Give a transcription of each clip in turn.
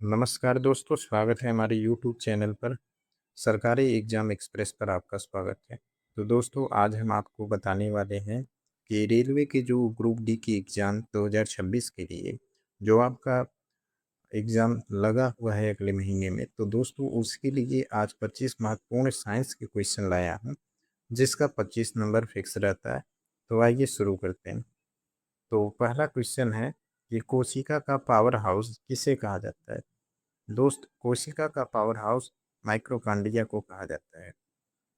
नमस्कार दोस्तों, स्वागत है हमारे यूट्यूब चैनल पर। सरकारी एग्ज़ाम एक्सप्रेस पर आपका स्वागत है। तो दोस्तों, आज हम आपको बताने वाले हैं कि रेलवे के जो ग्रुप डी की एग्ज़ाम 2026 के लिए जो आपका एग्ज़ाम लगा हुआ है अगले महीने में, तो दोस्तों उसके लिए आज 25 महत्वपूर्ण साइंस के क्वेश्चन लाया हूँ, जिसका 25 नंबर फिक्स रहता है। तो आइए शुरू करते हैं। तो पहला क्वेश्चन है कि कोशिका का पावर हाउस किसे कहा जाता है? दोस्त, कोशिका का पावर हाउस माइक्रोकांडिया को कहा जाता है।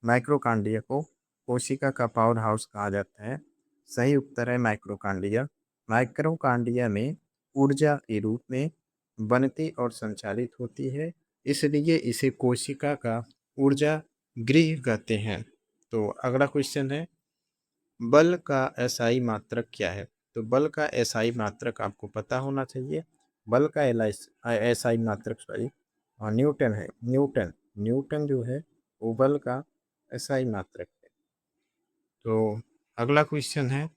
माइक्रोकांडिया को कोशिका का पावर हाउस कहा जाता है। सही उत्तर है माइक्रोकांडिया। माइक्रोकांडिया में ऊर्जा के रूप में बनती और संचालित होती है, इसलिए इसे कोशिका का ऊर्जा गृह कहते हैं। तो अगला क्वेश्चन है, बल का एसआई मात्रक क्या है? तो बल का एसआई मात्रक आपको पता होना चाहिए। बल का एसआई मात्रक सॉरी न्यूटन है। न्यूटन न्यूटन जो है वो बल का एसआई मात्रक है। तो अगला क्वेश्चन है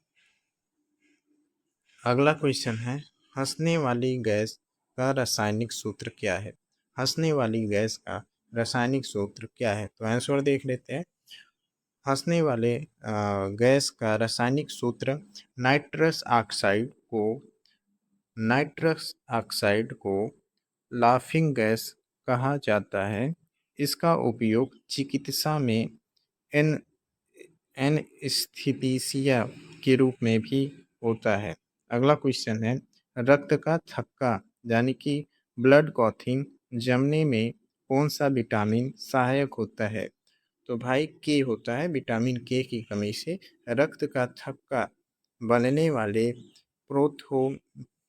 अगला क्वेश्चन है हंसने वाली गैस का रासायनिक सूत्र क्या है? हंसने वाली गैस का रासायनिक सूत्र क्या है? तो आंसर देख लेते हैं। हंसने वाले गैस का रासायनिक सूत्र नाइट्रस ऑक्साइड को नाइट्रस ऑक्साइड को लाफिंग गैस कहा जाता है। इसका उपयोग चिकित्सा में एन एनेस्थीसिया के रूप में भी होता है। अगला क्वेश्चन है, रक्त का थक्का यानी कि ब्लड क्लॉटिंग जमने में कौन सा विटामिन सहायक होता है? तो भाई के होता है। विटामिन के की कमी से रक्त का थक्का बनने वाले प्रोथो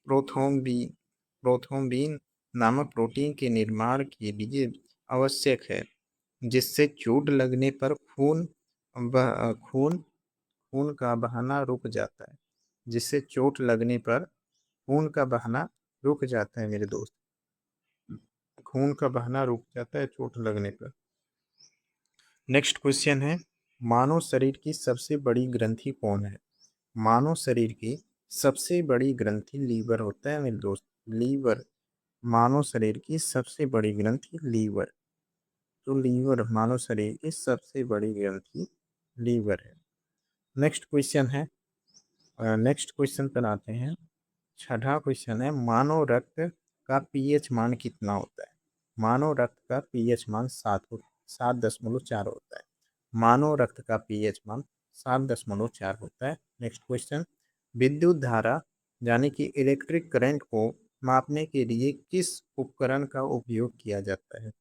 प्रोथोम्बी प्रोथोम्बिन नामक प्रोटीन के निर्माण के लिए आवश्यक है, जिससे चोट लगने पर बह- खून खून का बहाना रुक जाता है। जिससे चोट लगने पर खून का बहाना रुक जाता है मेरे दोस्त। खून का बहाना रुक जाता है चोट लगने पर। नेक्स्ट क्वेश्चन है, मानव शरीर की सबसे बड़ी ग्रंथि कौन है? मानव शरीर की सबसे बड़ी ग्रंथि लीवर होता है मेरे दोस्त। लीवर। मानव शरीर की सबसे बड़ी ग्रंथि लीवर। तो लीवर मानव शरीर की सबसे बड़ी ग्रंथि लीवर है। नेक्स्ट क्वेश्चन है नेक्स्ट क्वेश्चन पर आते हैं। छठा क्वेश्चन है, मानव रक्त का पीएच मान कितना होता है? मानव रक्त का पीएच मान 7.4 होता है। मानव रक्त का पीएच मान 7.4 होता है। नेक्स्ट क्वेश्चन, विद्युत धारा यानी कि इलेक्ट्रिक करंट को मापने के लिए किस उपकरण का उपयोग किया जाता है?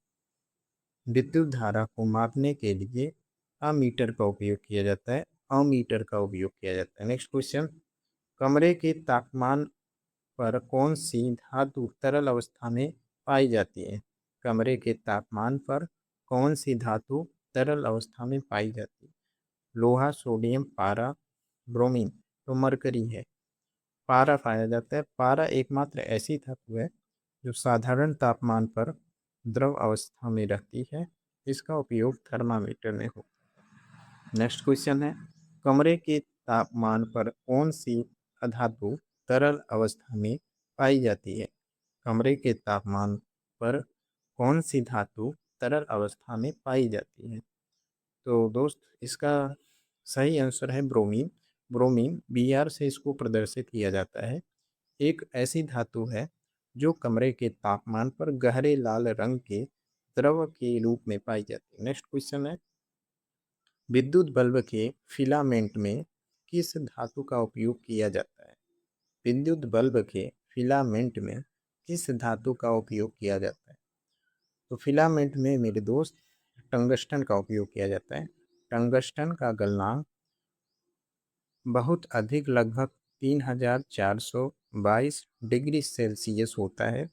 विद्युत धारा को मापने के लिए अमीटर का उपयोग किया जाता है। अमीटर का उपयोग किया जाता है। नेक्स्ट क्वेश्चन, कमरे के तापमान पर कौन सी धातु तरल अवस्था में पाई जाती है? कमरे के तापमान पर कौन सी धातु तरल अवस्था में पाई जाती है? लोहा, सोडियम, पारा, ब्रोमीन। तो मरकरी है। पारा पाया जाता है। पारा एकमात्र ऐसी धातु है जो साधारण तापमान पर द्रव अवस्था में रहती है। इसका उपयोग थर्मामीटर में हो। नेक्स्ट क्वेश्चन है, कमरे के तापमान पर कौन सी अधातु तरल अवस्था में पाई जाती है? कमरे के तापमान पर कौन सी धातु तरल अवस्था में पाई जाती है? तो दोस्त, इसका सही आंसर है ब्रोमीन। ब्रोमीन Br से इसको प्रदर्शित किया जाता है। एक ऐसी धातु है जो कमरे के तापमान पर गहरे लाल रंग के द्रव के रूप में पाई जाती है। नेक्स्ट क्वेश्चन है, विद्युत बल्ब के फिलामेंट में किस धातु का उपयोग किया जाता है? विद्युत बल्ब के फिलामेंट में किस धातु का उपयोग किया जाता है? तो फिलामेंट में मेरे दोस्त टंगस्टन का उपयोग किया जाता है। टंगस्टन का गलनांक बहुत अधिक, लगभग 3422 डिग्री सेल्सियस होता है,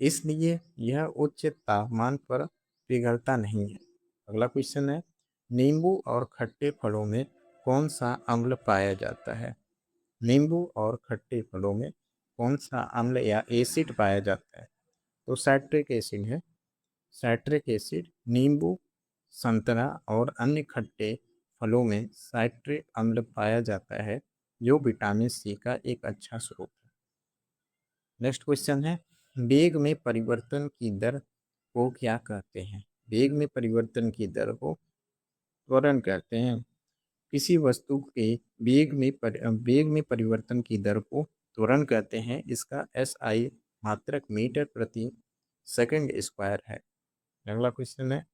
इसलिए यह उच्च तापमान पर पिघलता नहीं है। अगला क्वेश्चन है, नींबू और खट्टे फलों में कौन सा अम्ल पाया जाता है? नींबू और खट्टे फलों में कौन सा अम्ल या एसिड पाया जाता है? तो साइट्रिक एसिड है। साइट्रिक एसिड नींबू, संतरा और अन्य खट्टे फलों में साइट्रिक अम्ल पाया जाता है, जो विटामिन सी का एक अच्छा स्रोत है। नेक्स्ट क्वेश्चन है, वेग में परिवर्तन की दर को क्या कहते हैं? वेग में परिवर्तन की दर को त्वरण कहते हैं। किसी वस्तु के वेग में परिवर्तन की दर को त्वरण कहते हैं। इसका SI मात्रक मीटर प्रति सेकंड स्क्वायर है। अगला क्वेश्चन है,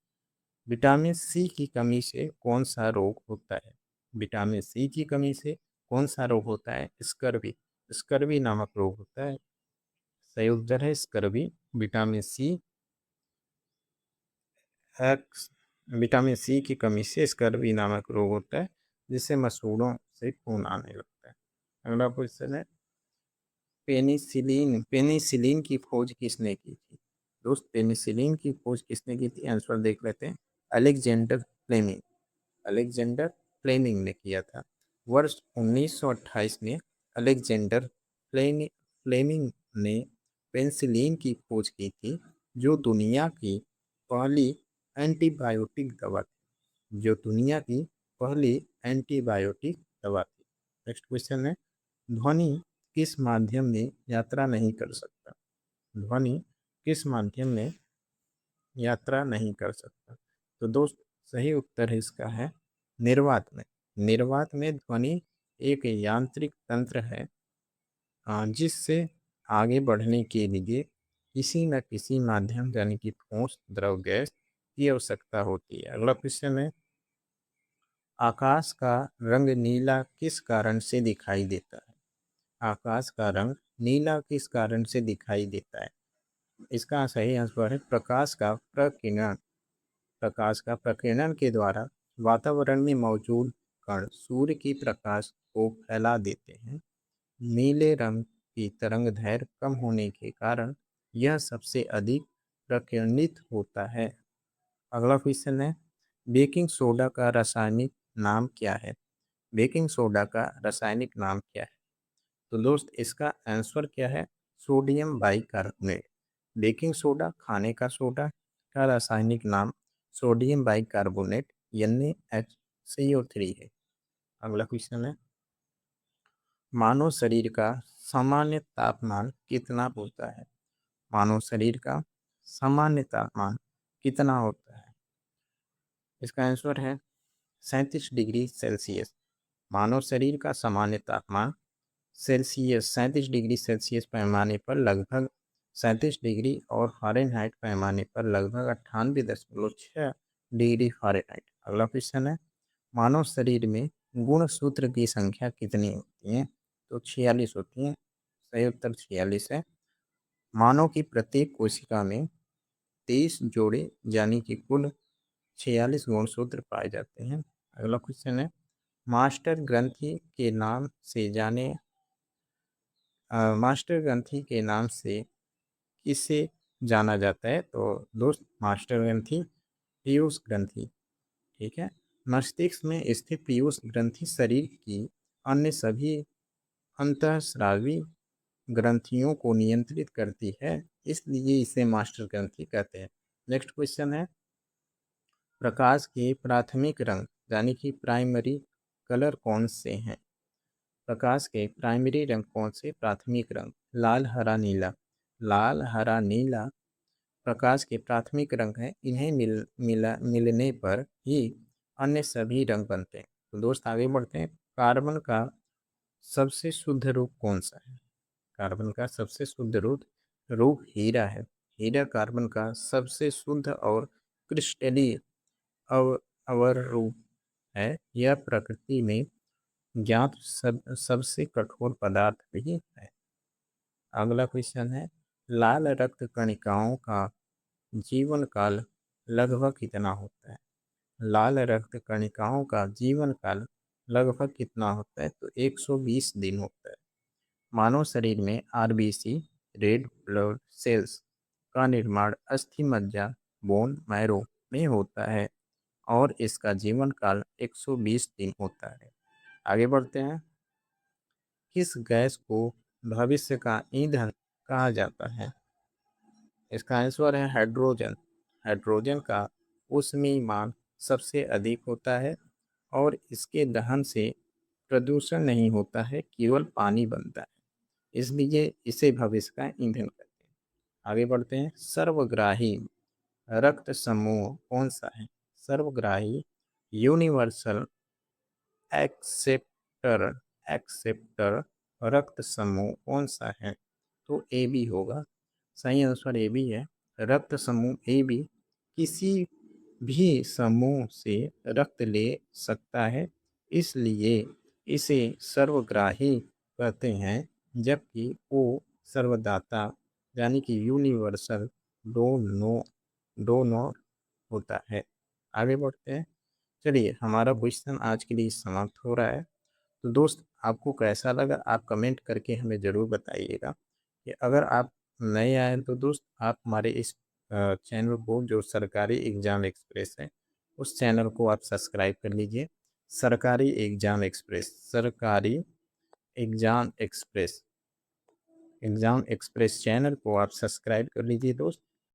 विटामिन सी की कमी से कौन सा रोग होता है? विटामिन सी की कमी से कौन सा रोग होता है? स्कर्वी। स्कर्वी नामक रोग होता है। सही उत्तर है scurvy. Vitamin C X vitamin C की कमी से स्कर्वी नामक रोग होता है, जिससे मसूड़ों से खून आने लगता है। अगला क्वेश्चन है, पेनिसिलिन पेनिसिलिन की खोज किसने की थी? दोस्त, पेनिसिलिन की खोज किसने की थी? आंसर देख लेते हैं। Alexander Fleming. अलेक्जेंडर फ्लेमिंग ने किया था। वर्ष 1928 में अलेक्जेंडर फ्लेमिंग ने पेनिसिलिन की खोज की थी, जो दुनिया की पहली एंटीबायोटिक दवा थी। जो दुनिया की पहली एंटीबायोटिक दवा थी। नेक्स्ट क्वेश्चन है, ध्वनि किस माध्यम में यात्रा नहीं कर सकता? ध्वनि किस माध्यम में यात्रा नहीं कर सकता? तो दोस्त, सही उत्तर इसका है निर्वात में। निर्वात में ध्वनि एक यांत्रिक तंत्र है, जिससे आगे बढ़ने के लिए किसी न किसी माध्यम यानी कि ठोस, द्रव, गैस की आवश्यकता होती है। अगला क्वेश्चन है, आकाश का रंग नीला किस कारण से दिखाई देता है? आकाश का रंग नीला किस कारण से दिखाई देता है? इसका सही आंसर है प्रकाश का प्रकीर्णन। प्रकाश का प्रकीर्णन के द्वारा वातावरण में मौजूद कण सूर्य की प्रकाश को फैला देते हैं। नीले रंग की तरंगदैर्घ्य कम होने के कारण यह सबसे अधिक प्रकीर्णित होता है। अगला क्वेश्चन है, बेकिंग सोडा का रासायनिक नाम क्या है? बेकिंग सोडा का रासायनिक नाम क्या है? तो दोस्त, इसका आंसर क्या है? Sodium bicarbonate. बेकिंग सोडा, खाने का सोडा, का रासायनिक नाम सोडियम बाइकार्बोनेट NaHCO3 है। अगला क्वेश्चन है, मानव शरीर का सामान्य तापमान कितना होता है? मानव शरीर का सामान्य तापमान कितना होता है? इसका आंसर है 37 डिग्री सेल्सियस। मानव शरीर का सामान्य तापमान सेल्सियस 37 डिग्री सेल्सियस पैमाने पर लगभग 37 डिग्री और फ़ारेनहाइट पैमाने पर लगभग 98.6 डिग्री फ़ारेनहाइट। अगला क्वेश्चन है, मानव शरीर में गुणसूत्र की संख्या कितनी होती है? तो 46 होती है। सही उत्तर 46 है। मानव की प्रत्येक कोशिका में 23 जोड़े यानी कि कुल 46 गुणसूत्र पाए जाते हैं। अगला क्वेश्चन है, मास्टर ग्रंथि के नाम से जाने मास्टर ग्रंथि के नाम से किसे जाना जाता है? तो दोस्त, मास्टर ग्रंथि पीयूष ग्रंथि। ठीक है। मस्तिष्क में स्थित पीयूष ग्रंथि शरीर की अन्य सभी अंतःस्रावी ग्रंथियों को नियंत्रित करती है, इसलिए इसे मास्टर ग्रंथि कहते हैं। नेक्स्ट क्वेश्चन है, प्रकाश के प्राथमिक रंग यानी कि प्राइमरी कलर कौन से हैं? प्रकाश के प्राइमरी रंग कौन से? प्राथमिक रंग लाल, हरा, नीला। लाल, हरा, नीला प्रकाश के प्राथमिक रंग हैं। इन्हें मिलने पर ही अन्य सभी रंग बनते हैं। तो दोस्त, आगे बढ़ते हैं। कार्बन का सबसे शुद्ध रूप कौन सा है? कार्बन का सबसे शुद्ध रूप हीरा है। हीरा कार्बन का सबसे शुद्ध और क्रिस्टलीय अव अवर रूप है। यह प्रकृति में ज्ञात सबसे कठोर पदार्थ भी है। अगला क्वेश्चन है, लाल रक्त कणिकाओं का जीवन काल लगभग कितना होता है? लाल रक्त कणिकाओं का जीवन काल लगभग कितना होता है? तो 120 दिन होता है। मानव शरीर में RBC रेड ब्लड सेल्स का निर्माण अस्थि मज्जा बोन मैरो में होता है और इसका जीवन काल 120 दिन होता है। आगे बढ़ते हैं। किस गैस को भविष्य का ईंधन कहा जाता है? इसका आंसर है हाइड्रोजन। हाइड्रोजन का ऊष्मीयमान सबसे अधिक होता है और इसके दहन से प्रदूषण नहीं होता है, केवल पानी बनता है, इसलिए इसे भविष्य का ईंधन कहते हैं। आगे बढ़ते हैं। सर्वग्राही रक्त समूह कौन सा है? सर्वग्राही यूनिवर्सल एक्सेप्टर एक्सेप्टर रक्त समूह कौन सा है? तो ए बी होगा। सही आंसर ए बी है। रक्त समूह ए बी किसी भी समूह से रक्त ले सकता है, इसलिए इसे सर्वग्राही कहते हैं, जबकि ओ सर्वदाता यानी कि यूनिवर्सल डोनर होता है। आगे बढ़ते हैं। चलिए, हमारा क्वेश्चन आज के लिए समाप्त हो रहा है। तो दोस्त, आपको कैसा लगा आप कमेंट करके हमें ज़रूर बताइएगा। कि अगर आप नए आए तो दोस्त, आप हमारे इस चैनल को, जो सरकारी एग्ज़ाम एक्सप्रेस है, उस चैनल को आप सब्सक्राइब कर लीजिए। सरकारी एग्ज़ाम एक्सप्रेस, सरकारी एग्ज़ाम एक्सप्रेस चैनल को आप सब्सक्राइब कर लीजिए दोस्त।